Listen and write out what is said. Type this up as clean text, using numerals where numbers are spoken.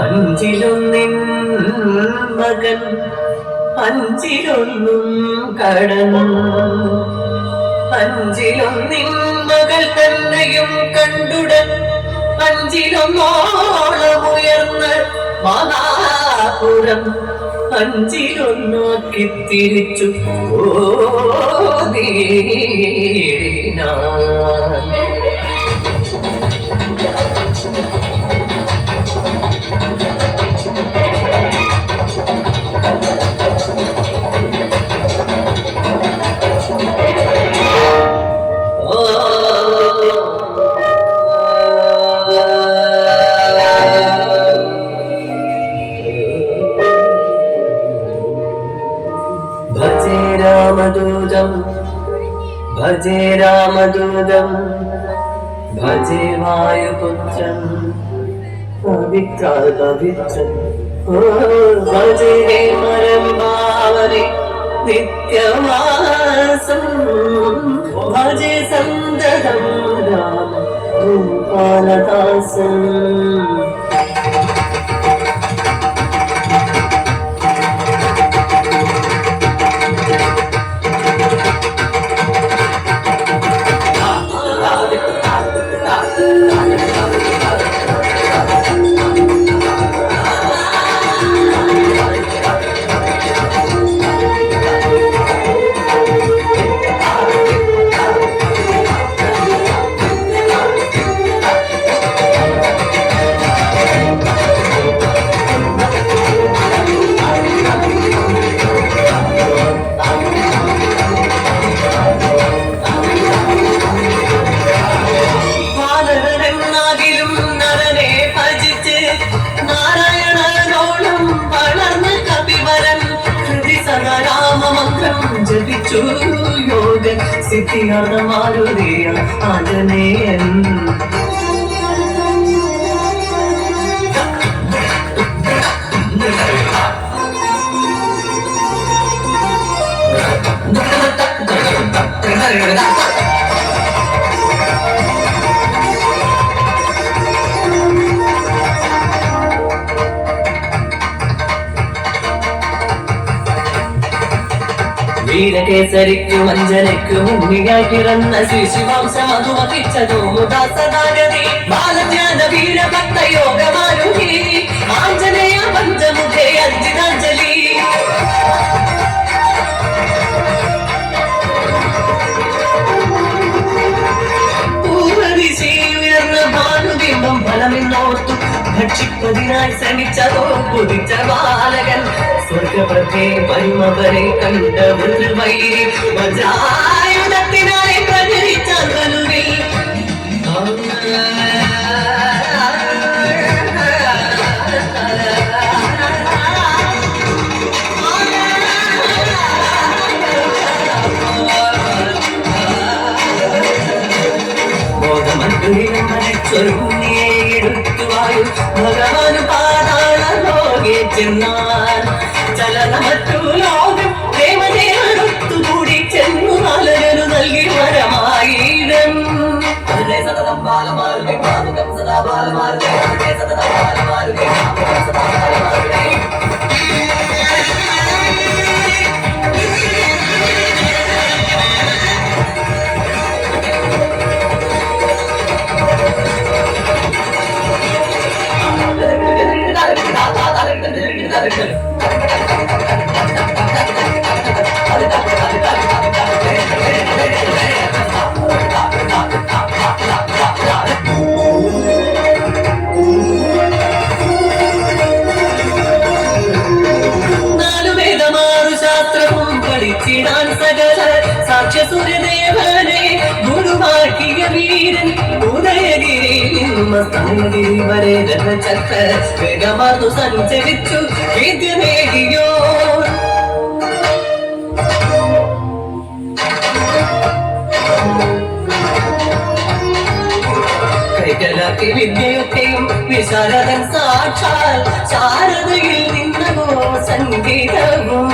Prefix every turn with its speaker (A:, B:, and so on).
A: അഞ്ചിലൊന്നിൻ മകൻ അഞ്ചിലൊന്നും കടന്നു അഞ്ചിലൊന്നിൻ മകൾ തന്നെയും കണ്ടുടൻ അഞ്ചിലൊന്നോളമുയർന്ന് മഹാപുരം അഞ്ചിലൊന്നാക്കി തിരിച്ചു ഭജേ രാമദൂതം ഭജേ വായുപുത്രൻ പവിത്രൻ ഭജേ മരംഭാവരി നിത്യവാസം ഭജേ സന്തതം രാമ ഭൂപാലദാസം ജപിച്ചു യോഗ സിദ്ധിയാർന്ന മാരുതിയ ആഞ്ജനേയൻ വീരകേസരിക്കും അഞ്ജനയ്ക്കും ഉണ്ണിയായി പിറന്ന ശിശുവംശം അതു വഹിച്ചതോ മുദാസദാഗതി ബാലജ്ഞാന വീരഭക്ത യോഗമാരുഹി ആഞ്ജനേയ പഞ്ചമുഖേ അഞ്ജിതാഞ്ജലി പൂർവദിശയുയർന്ന ഭാനുബിംബം ഫലമിന്നോർത്തു ഭക്ഷിപ്പതിനായി ശ്രമിച്ചതോ കുതിച്ച ബാലകൻ സ്വർഗപഥേ വരുമവരെ കണ്ട വൈരി വജ്രായുധത്തിനായി പ്രചരിച്ച കലുവിൽ ബോധമന്തുരിലും മനച്ചൊരുങ്ങിയെ എടുത്തുവായു ഭഗവാന് പാതാള ലോകെ ചെന്നാൽ ചലനമറ്റു ലോകം പ്രേമതേടുത്തുകൂടി ചെന്നു നാലനു നൽകി വരമായിരം സതതം ബാലമാരുടെ പാതുകം സദാ ബാലമാരുടെ സതതം ബാലമാരുടെ സദാ ബാലമാരുടെ സമസ്തങ്കി വരെ രഥചക്ര വേഗമാർന്നു സഞ്ചരിച്ചു വിദ്യ നേടിയോ കൈകലാക്കി വിദ്യയൊക്കെയും വിശാരദൻ സാക്ഷാൽ ശാരദയിൽ നിന്നവോ സംഗീതവും